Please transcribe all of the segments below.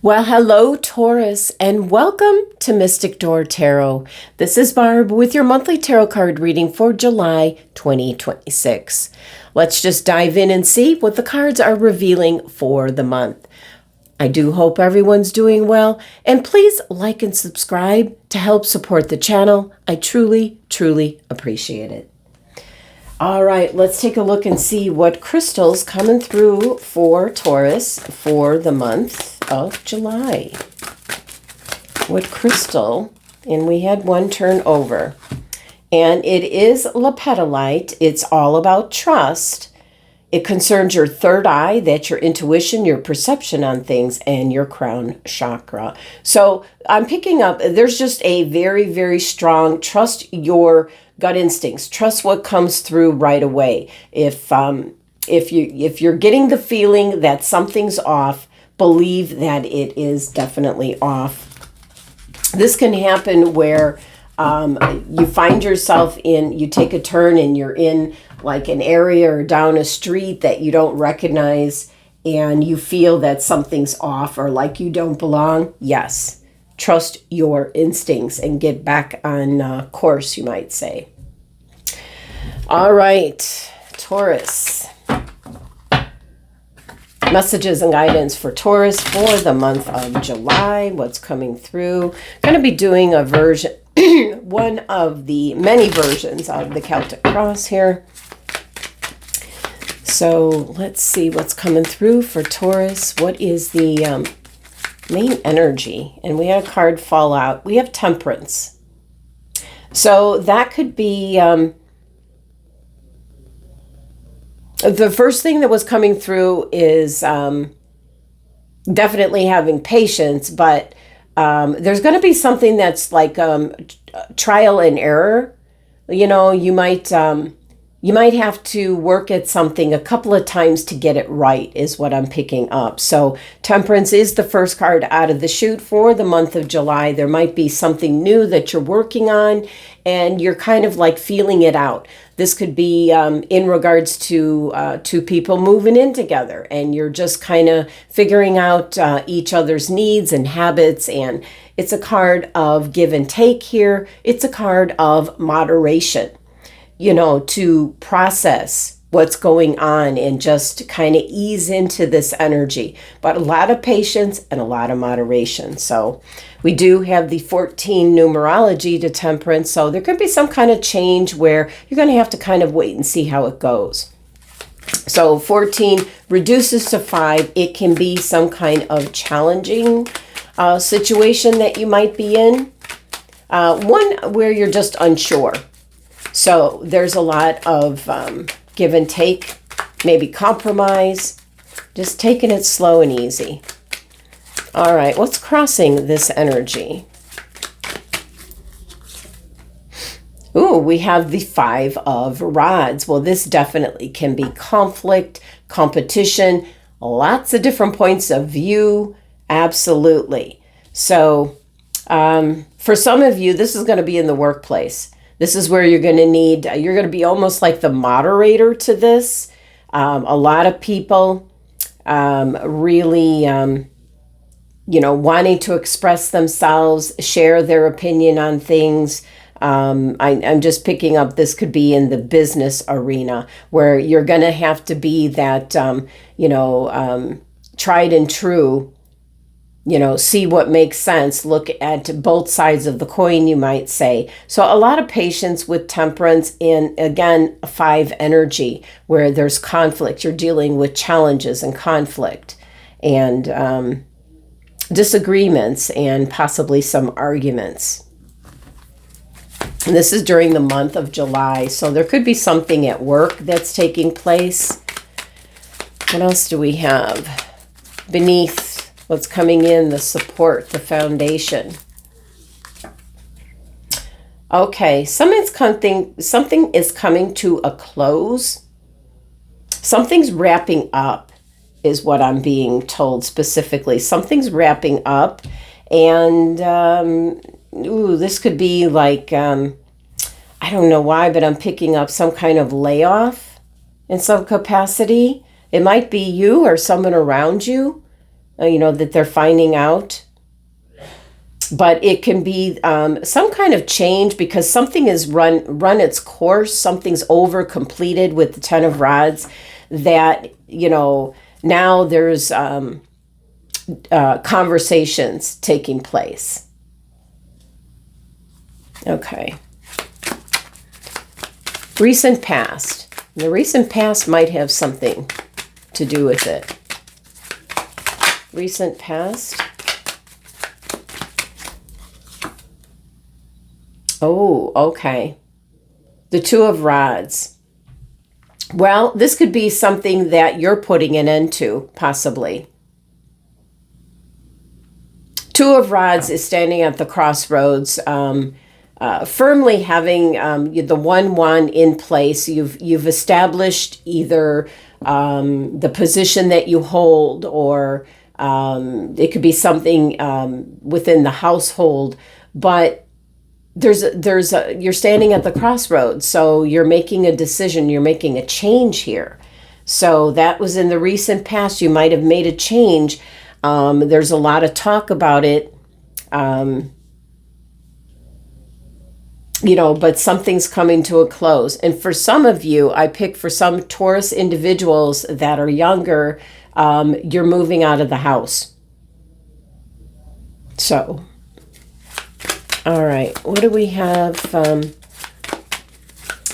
Well, hello, Taurus, and welcome to Mystic Door Tarot. This is Barb with your monthly tarot card reading for July 2026. Let's just dive in and see what the cards are revealing for the month. I do hope everyone's doing well, and please like and subscribe to help support the channel. I truly, truly appreciate it. All right, let's take a look and see what crystals coming through for Taurus for the month of July. What crystal? And we had one turn over. And it is lepidolite. It's all about trust. It concerns your third eye, that's your intuition, your perception on things, and your crown chakra. So I'm picking up, there's just a very, very strong trust your gut instincts. Trust what comes through right away. If you're getting the feeling that something's off, believe that it is definitely off. This can happen where you find yourself you take a turn and you're in like an area or down a street that you don't recognize and you feel that something's off or like you don't belong. Yes, trust your instincts and get back on course, you might say. All right, Taurus. Messages and guidance for Taurus for the month of July. What's coming through? Going to be doing a version, one of the many versions of the Celtic Cross here. So let's see what's coming through for Taurus. What is the main energy? And we had a card fall out. We have Temperance. So that could be the first thing that was coming through is definitely having patience, but there's going to be something that's like trial and error. You know, you might have to work at something a couple of times to get it right is what I'm picking up. So Temperance is the first card out of the chute for the month of July. There might be something new that you're working on and you're kind of like feeling it out. This could be in regards to two people moving in together and you're just kind of figuring out each other's needs and habits. And it's a card of give and take here. It's a card of moderation, you know, to process what's going on and just kind of ease into this energy. But a lot of patience and a lot of moderation. So we do have the 14 numerology to Temperance. So there could be some kind of change where you're going to have to kind of wait and see how it goes. So 14 reduces to 5. It can be some kind of challenging situation that you might be in. One where you're just unsure. So there's a lot of give and take, maybe compromise, just taking it slow and easy. All right, what's crossing this energy? Ooh, we have the 5 of Rods. Well, this definitely can be conflict, competition, lots of different points of view. Absolutely. So for some of you, this is going to be in the workplace. This is where you're going to be almost like the moderator to this. A lot of people really, wanting to express themselves, share their opinion on things. I'm just picking up, this could be in the business arena where you're going to have to be that, tried and true. See what makes sense, look at both sides of the coin, you might say. So a lot of patience with Temperance and, again, 5 energy where there's conflict. You're dealing with challenges and conflict and disagreements and possibly some arguments. And this is during the month of July, so there could be something at work that's taking place. What else do we have? Beneath what's coming in, the support, the foundation. Okay, something is coming to a close. Something's wrapping up is what I'm being told specifically. Something's wrapping up and this could be like, I don't know why, but I'm picking up some kind of layoff in some capacity. It might be you or someone around you you know, that they're finding out. But it can be some kind of change because something is run its course. Something's over completed with the Ten of Rods that, you know, now there's conversations taking place. Okay. Recent past. The recent past might have something to do with it. Recent past. Oh, okay. The Two of Rods. Well, this could be something that you're putting an end to, possibly. Two of Rods is standing at the crossroads, firmly having the 1-1 in place. You've established either the position that you hold, or it could be something within the household, but you're standing at the crossroads, so you're making a decision, you're making a change here. So that was in the recent past. You might have made a change. There's a lot of talk about it, you know, but something's coming to a close. And for some of you, I pick for some Taurus individuals that are younger, you're moving out of the house. So, all right, what do we have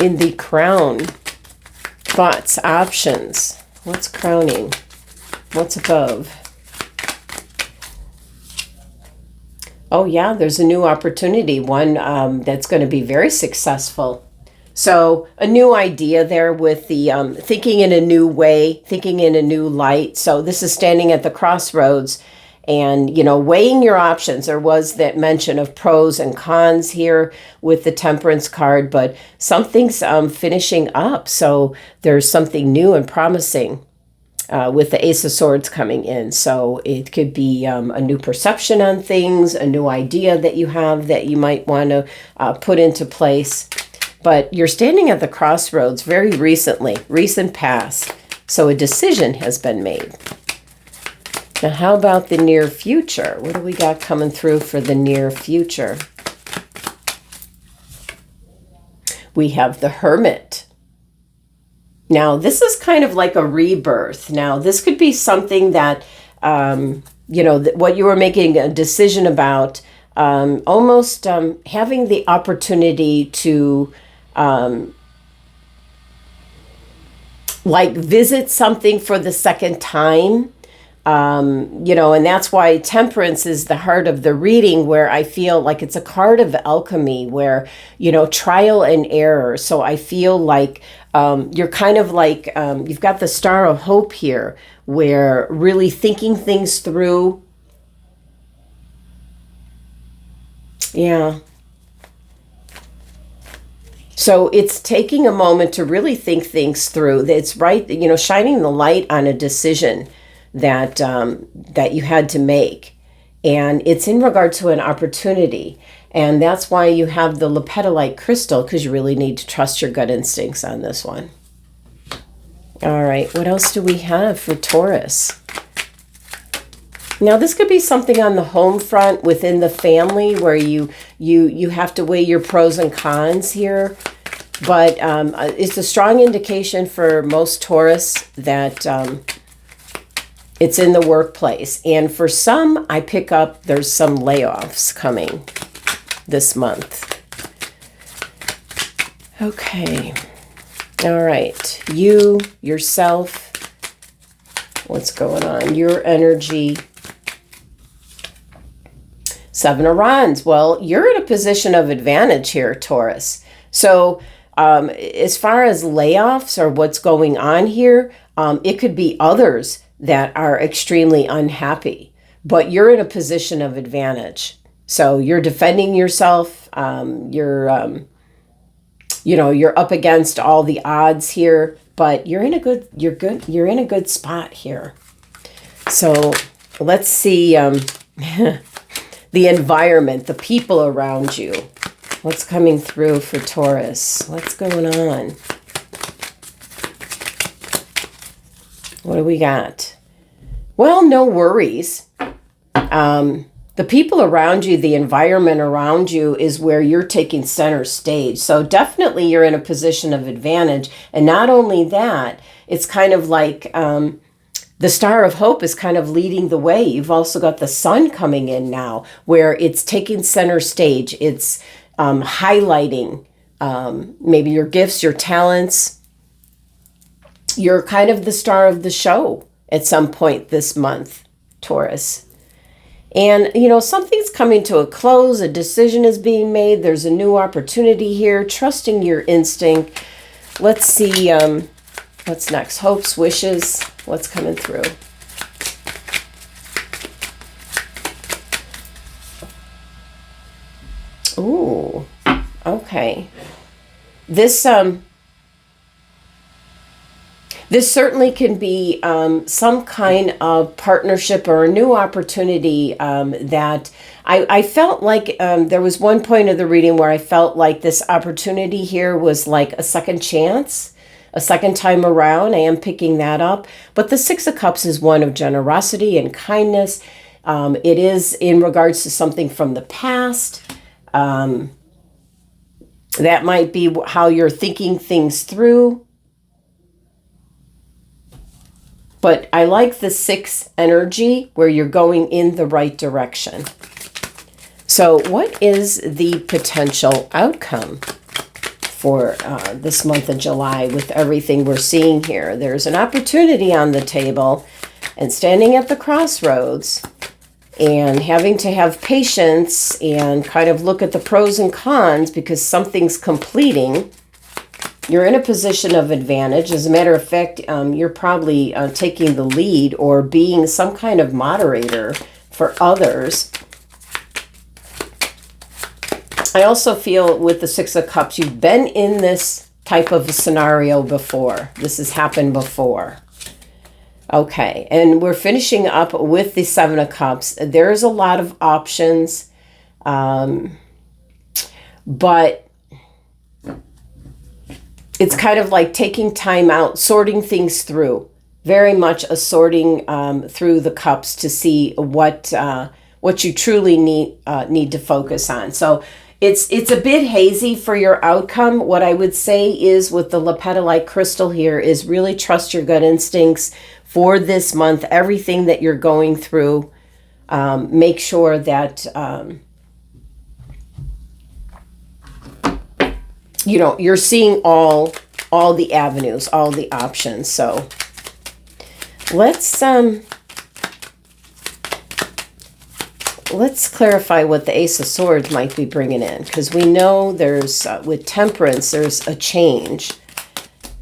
in the crown? Thoughts, options. What's crowning? What's above? Oh, yeah, there's a new opportunity, one that's going to be very successful. So a new idea there with the thinking in a new way, thinking in a new light. So this is standing at the crossroads and, you know, weighing your options. There was that mention of pros and cons here with the Temperance card, but something's finishing up. So there's something new and promising with the Ace of Swords coming in. So it could be a new perception on things, a new idea that you have that you might want to put into place. But you're standing at the crossroads very recently, recent past. So a decision has been made. Now, how about the near future? What do we got coming through for the near future? We have the Hermit. Now, this is kind of like a rebirth. Now, this could be something that, you know, what you were making a decision about, almost having the opportunity to, like, visit something for the second time. You know, and that's why Temperance is the heart of the reading, where I feel like it's a card of alchemy where, you know, trial and error. So I feel like you're kind of like, you've got the Star of Hope here, where really thinking things through. Yeah. So it's taking a moment to really think things through. It's right, you know, shining the light on a decision that that you had to make, and it's in regard to an opportunity, and that's why you have the lepidolite crystal, because you really need to trust your gut instincts on this one. All right, what else do we have for Taurus? Now, this could be something on the home front within the family where you have to weigh your pros and cons here, but it's a strong indication for most Taurus that it's in the workplace. And for some, I pick up there's some layoffs coming this month. Okay. All right. You, yourself, what's going on? Your energy. Seven of Wands. Well, you're in a position of advantage here, Taurus. So as far as layoffs or what's going on here, it could be others that are extremely unhappy, but you're in a position of advantage. So you're defending yourself. You're up against all the odds here, but you're in a good spot here. So let's see the environment, the people around you. What's coming through for Taurus? What's going on? What do we got? Well, no worries. The people around you, the environment around you is where you're taking center stage. So definitely you're in a position of advantage. And not only that, it's kind of like the Star of Hope is kind of leading the way. You've also got the sun coming in now where it's taking center stage. It's highlighting maybe your gifts, your talents. You're kind of the star of the show at some point this month, Taurus. And, you know, something's coming to a close. A decision is being made. There's a new opportunity here. Trusting your instinct. Let's see what's next. Hopes, wishes. What's coming through? Ooh, okay. This certainly can be some kind of partnership or a new opportunity that I felt like there was one point of the reading where I felt like this opportunity here was like a second chance, a second time around. I am picking that up. But the Six of Cups is one of generosity and kindness. It is in regards to something from the past. That might be how you're thinking things through. But I like the 6 energy where you're going in the right direction. So what is the potential outcome for this month of July with everything we're seeing here? There's an opportunity on the table, and standing at the crossroads and having to have patience and kind of look at the pros and cons because something's completing. You're in a position of advantage. As a matter of fact, you're probably taking the lead or being some kind of moderator for others. I also feel with the Six of Cups, you've been in this type of scenario before. This has happened before. Okay, and we're finishing up with the Seven of Cups. There's a lot of options, but it's kind of like taking time out, sorting things through. Very much a sorting through the cups to see what you truly need to focus on. So it's a bit hazy for your outcome. What I would say is with the lepidolite crystal here is really trust your gut instincts for this month. Everything that you're going through, make sure that you know, you're seeing all the avenues, all the options. So let's clarify what the Ace of Swords might be bringing in, because we know there's with Temperance there's a change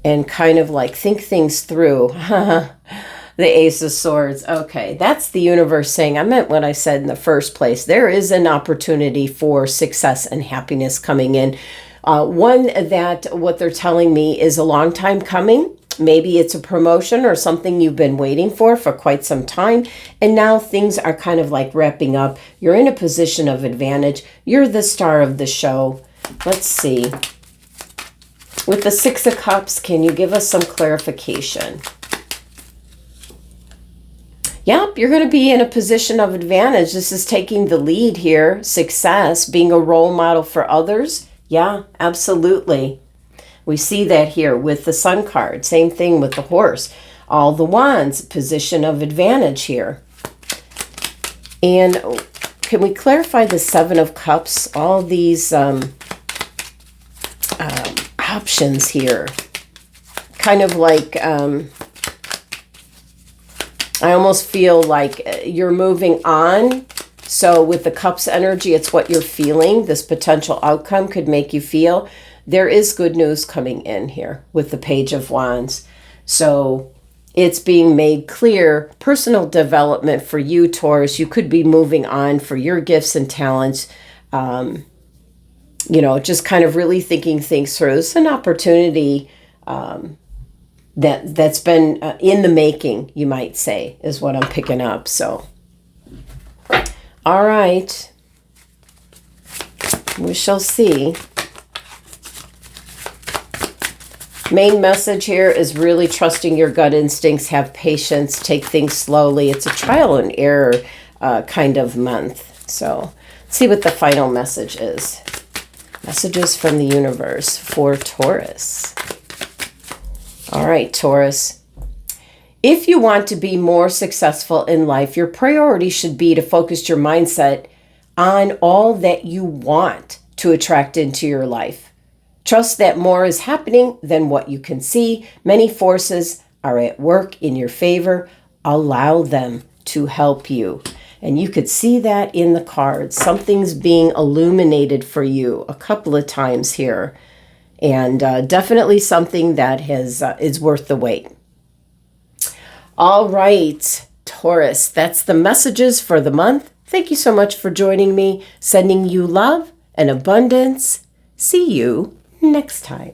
and kind of like think things through. The Ace of Swords. Okay, that's the universe saying I meant what I said in the first place. There is an opportunity for success and happiness coming in. One that what they're telling me is a long time coming. Maybe it's a promotion or something you've been waiting for quite some time. And now things are kind of like wrapping up. You're in a position of advantage. You're the star of the show. Let's see. With the Six of Cups, can you give us some clarification? Yep, you're going to be in a position of advantage. This is taking the lead here. Success, being a role model for others. Yeah, absolutely. We see that here with the Sun card. Same thing with the Horse. All the Wands, position of advantage here. And can we clarify the Seven of Cups? All these options here. Kind of like, I almost feel like you're moving on. So with the Cups energy, it's what you're feeling. This potential outcome could make you feel. There is good news coming in here with the Page of Wands. So it's being made clear. Personal development for you, Taurus. You could be moving on for your gifts and talents. You know, just kind of really thinking things through. It's an opportunity that's been in the making, you might say, is what I'm picking up. So. All right, we shall see. Main message here is really trusting your gut instincts, have patience, take things slowly. It's a trial and error kind of month. So let's see what the final message is. Messages from the universe for Taurus. All right, Taurus. If you want to be more successful in life, your priority should be to focus your mindset on all that you want to attract into your life. Trust that more is happening than what you can see. Many forces are at work in your favor. Allow them to help you. And you could see that in the cards. Something's being illuminated for you a couple of times here. And definitely something that is worth the wait. All right, Taurus, that's the messages for the month. Thank you so much for joining me. Sending you love and abundance. See you next time.